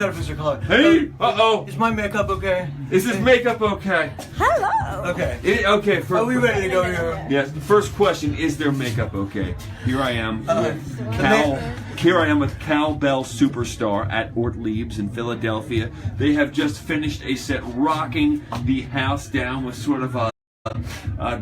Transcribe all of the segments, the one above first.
Hey, Is my makeup okay? Is this makeup okay? Hello. Okay. Okay. Are we ready to go here? Yes. The first question: is their makeup okay? Here I am. Here I am with Cowbell Superstar at Ortliebs in Philadelphia. They have just finished a set rocking the house down with sort of a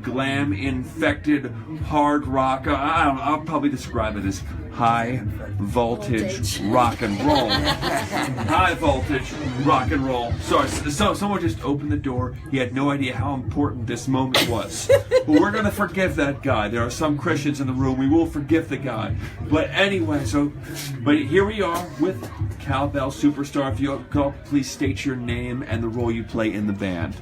glam infected hard rock. I don't know, I'll probably describe it as high voltage rock and roll. High voltage rock and roll. Sorry, so someone just opened the door. He had no idea how important this moment was. But we're gonna forgive that guy. There are some Christians in the room. We will forgive the guy. But anyway, but here we are with Cowbell Superstar. If you go, please state your name and the role you play in the band.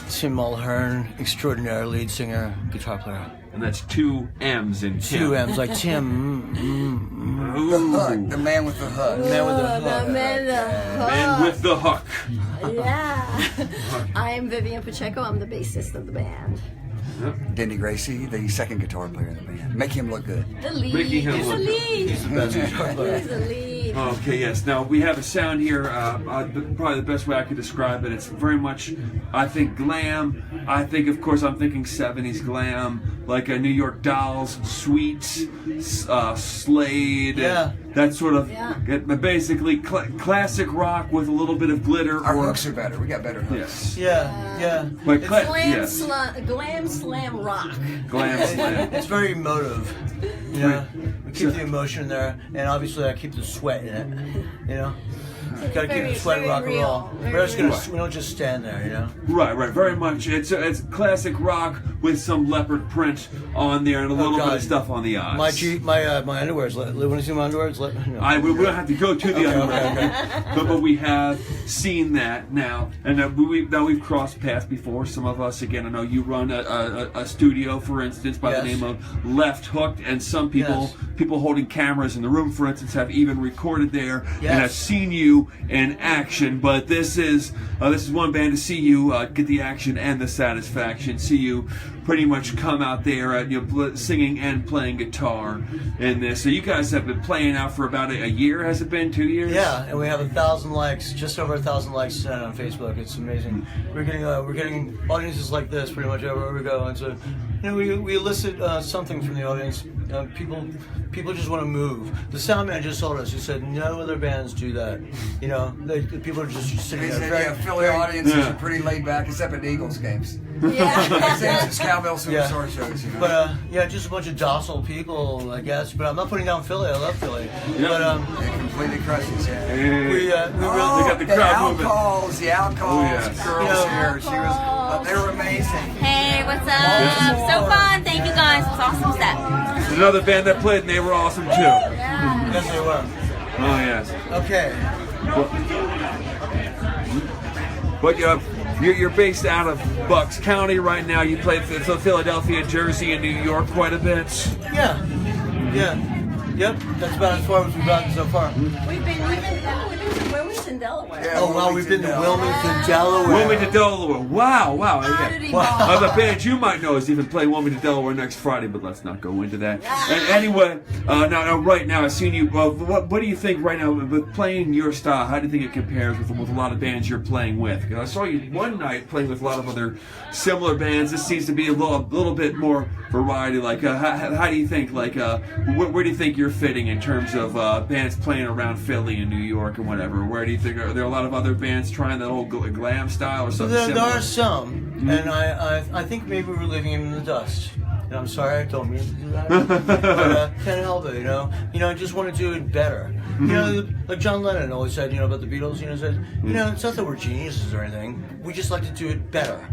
Tim Mulhern, extraordinary lead singer, guitar player. And that's 2 M's in Tim. 2 M's, like Tim. The hook, the man with the hook. The man with the hook. The Man with the hook. Yeah. I am Vivian Pacheco. I'm the bassist of the band. Denny Gracie, the second guitar player in the band. Make him look good. The lead. Making him He's the look lead. He's the best guitar player. He's the lead. Okay, yes. Now, we have a sound here, probably the best way I could describe it. It's very much, I think, glam. I think, of course, I'm thinking 70s glam, like New York Dolls, Sweets, Slade. Yeah. That sort of, basically, classic rock with a little bit of glitter. Our hooks are better. We got better hooks. Yes. Yeah. But Glam slam rock. Glam slam. It's very emotive. You know, we keep the emotion there, and obviously I keep the sweat in it. You know, gotta keep the sweat in rock and roll. We don't just stand there. You know. Right. Very much. It's classic rock with some leopard print on there and a little bit of stuff on the eyes. My underwear's. Want to see my underwear's? No. We don't have to go to the underwear, but we have seen that now, and we've crossed paths before. Some of us, again, I know you run a studio, for instance, by the name of Left Hooked, and some people holding cameras in the room, for instance, have even recorded there, and I've seen you in action. But this is one band to see you get the action and the satisfaction. See you pretty much come out there, singing and playing guitar in this. So you guys have been playing out for about a year. Has it been 2 years? Yeah, and we have 1,000 likes, just over 1,000 likes on Facebook. It's amazing. We're getting audiences like this pretty much everywhere we go, and so we elicit something from the audience. People just want to move. The sound man just told us. He said no other bands do that. You know, people are just sitting there. Philly audiences are pretty laid back, except at Eagles games. Yeah. It's Cowbell Superstar shows. You know? But just a bunch of docile people, I guess. But I'm not putting down Philly. I love Philly. Yeah. But it completely crushes. We got the the crowd moving. outcalls, girls here. They were amazing. Hey, what's up? So fun. Thank you guys. It's awesome stuff. There's another band that played, and they were awesome too. yes, they were. Oh yes. Okay. But you're based out of Bucks County right now. You played for Philadelphia, Jersey, and New York quite a bit. Yeah. Yep. That's about as far as we've gotten so far. We've been to Wilmington, Delaware. Oh wow, we've been to Wilmington, Delaware. Wilmington, Delaware. Wow. Oddity The band you might know is even playing Wilmington, Delaware next Friday, but let's not go into that. And anyway, now right now I've seen you. What do you think right now with playing your style? How do you think it compares with a lot of bands you're playing with? Because I saw you one night playing with a lot of other similar bands. This seems to be a little bit more variety. Like, how do you think? Like, where do you think you're fitting in terms of bands playing around Philly and New York and whatever? Where do you think are there a lot of other bands trying that old glam style or something similar? There are some, and I think maybe we're leaving him in the dust. And I'm sorry, I don't mean to do that, but can't help it. You know, I just want to do it better. You know, like John Lennon always said, about the Beatles. Said, it's not that we're geniuses or anything. We just like to do it better.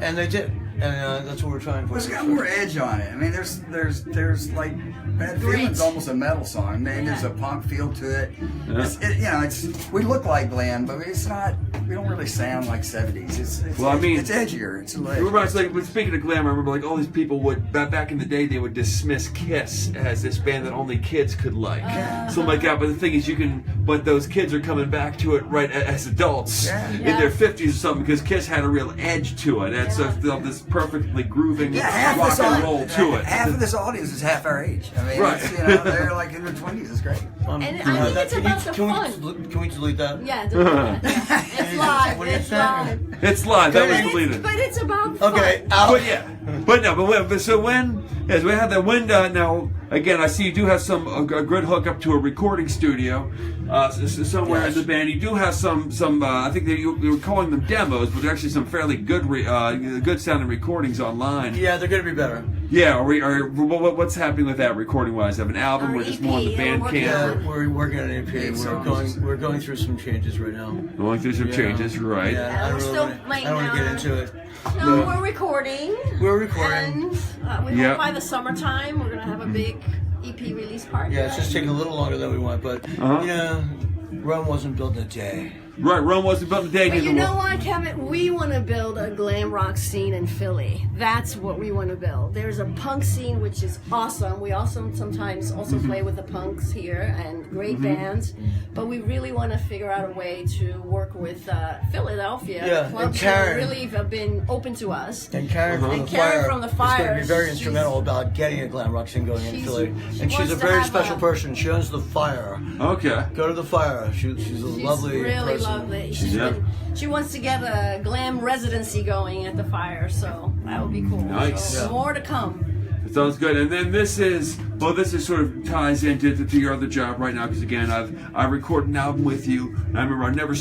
And they did. And that's what we're trying for. It's got more edge on it. I mean, there's like Bad Feeling's almost a metal song. Man, there's a punk feel to it. We look like glam, but it's not. We don't really sound like '70s. It's edgier. It's like speaking of glam, I remember all these people would back in the day they would dismiss Kiss as this band that only kids could like, something like that. But the thing is, but those kids are coming back to it right as adults in their 50s or something because Kiss had a real edge to it. And so this perfectly grooving rock and roll to it. Half of this audience is half our age. I mean, Right. it's, you know, they're like in their 20s. It's great. And I think it's about the fun. Can we delete that? Yeah, delete that. Yeah. It's live. What are you It's saying? live. It's live. That was But deleted. it's about fun. Okay, out. But yeah, but so as we have that window now, again, I see you do have a good hookup to a recording studio somewhere in the band. You do have some. I think that you were calling them demos, but they're actually some fairly good sounding recordings online. Yeah, they're gonna be better. Yeah, what's happening with that recording wise? Have an album Our or just EP, more on the yeah, band we're camp? Yeah, we're working on an EP. We're going through some changes right now. Going through some changes, right? Yeah, I we're don't still really laying I don't want to get down. into it. No, we're recording. We're recording. And we Yeah. hope by the summertime we're gonna have a big EP release party. Yeah, it's just taking a little longer than we want, but you know, Rome wasn't built in a day. Right, Rome wasn't built in a day. But neither you know was- what, Kevin? We want to build a glam rock scene in Philly. That's what we want to build. There's a punk scene which is awesome. We also sometimes also play with the punks here and great bands. But we really want to figure out a way to work with Philadelphia. Yeah, The clubs and Karen. really have been open to us. And Karen from the Karen Fire from the is going to Fire, be very she's- instrumental about getting a glam rock scene going in She's- Philly. she And she's wants a to very have special person. She owns the Fire. Okay. Go to the Fire. She's a She's lovely really person. lovely. Yeah. She wants to get a glam residency going at the Fire, so that would be cool. Nice. So Yeah. more to come. It sounds good. And then this is sort of ties into your other job right now because again I recorded an album with you. And I remember I've never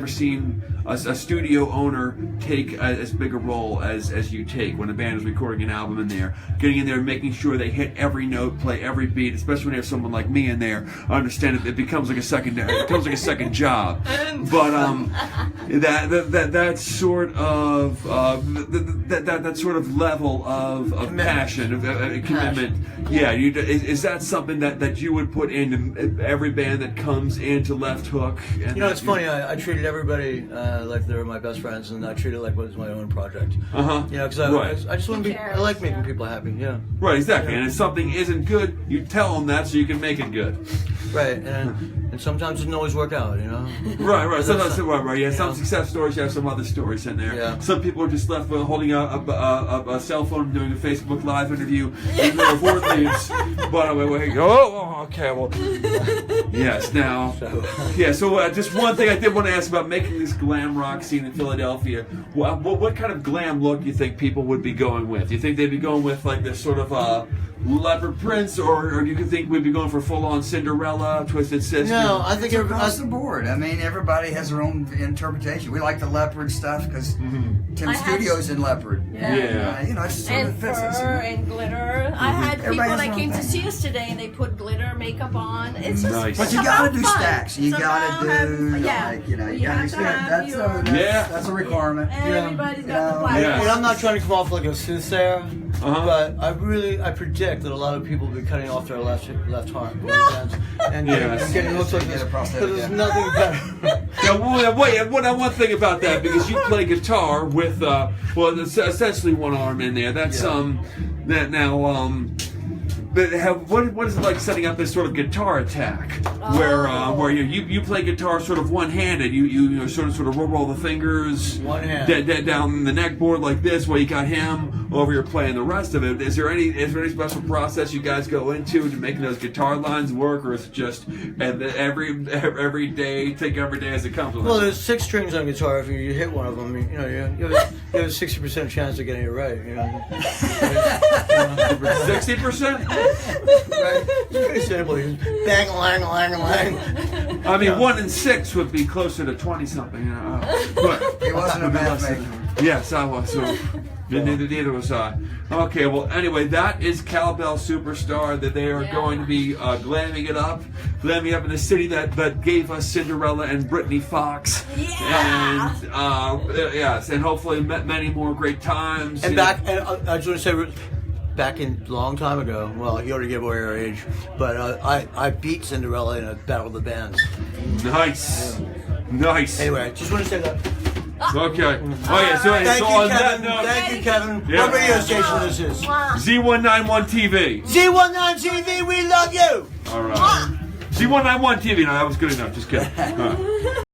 seen a studio owner take as big a role as you take when a band is recording an album in there, getting in there and making sure they hit every note, play every beat. Especially when you have someone like me in there, I understand it becomes like a second job. But that sort of that sort of level of passion, of commitment. Yeah, is that something that you would put into every band that comes into Left Hook? And You know, it's funny. I treated everybody like they were my best friends, and I treated it like it was my own project. You know, because I just want to be. I like making people happy. Yeah. Right, exactly. And if something isn't good, you tell them that so you can make it good. Right, and sometimes it doesn't always work out. You know. Right. Sometimes, right. Yeah, some know. success stories, you have some other stories in there. Yeah. Some people are just left with holding a cell phone and doing a Facebook Live interview in the Ortliebs. But okay, well, yes. Now, yeah. So just one thing I did want to ask about making this glam rock scene in Philadelphia. What kind of glam look do you think people would be going with? Do you think they'd be going with like this sort of leopard prints, or do you think we'd be going for full-on Cinderella, Twisted Sister? No, I think It's across the board. I mean, everybody has their own interpretation. We like the leopard stuff because Tim's studio's in leopard. Yeah. You know, it sort And of fits us. fur and glitter. I had people Everybody has that their came own to thing. see us today and they put glitter makeup on. It's just Nice. But you it's gotta about do fun. stacks. You It's gotta about do, having- yeah. like, you know, You have to have that's your- that's a requirement. Everybody's got the Yeah. black. Yeah. And I'm not trying to come off like a soothsayer, Uh-huh. but I predict that a lot of people will be cutting off their left arm and Yes. getting looks like Get this a because prosthetic, there's yeah. nothing better. Now, wait, one thing about that, because you play guitar with, it's essentially one arm in there. That's, but what is it like setting up this sort of guitar attack, where you play guitar sort of one-handed, you sort of roll the fingers One hand. down the neck board like this, while you got him over here playing the rest of it. Is there any special process you guys go into to making those guitar lines work, or is it just every day, take every day as it comes? Well, there's 6 strings on guitar. If you hit one of them, you have a 60% chance of getting it right. You know, 60%? right? It's pretty simple. You just bang, lang, lang, lang. I mean, 1 in 6 would be closer to 20-something. But He wasn't a matchmaker. yes, I was. So neither was I. Okay, well, anyway, that is Cowbell Superstar. That they are going to be glamming it up in the city that gave us Cinderella and Brittany Fox. Yeah. And yes, and hopefully many more great times. And I just want to say, back in a long time ago, well, you already gave away our age, but I beat Cinderella in a battle of the bands. Nice. Nice. Anyway, I just want to say that. Okay. Oh yeah. So, Thank so you, on that Kevin. note, Thank you, Kevin. Yeah. What radio station this is? Z191 TV. Z19 TV, we love you. All right. Z191 TV. No, that was good enough. Just kidding.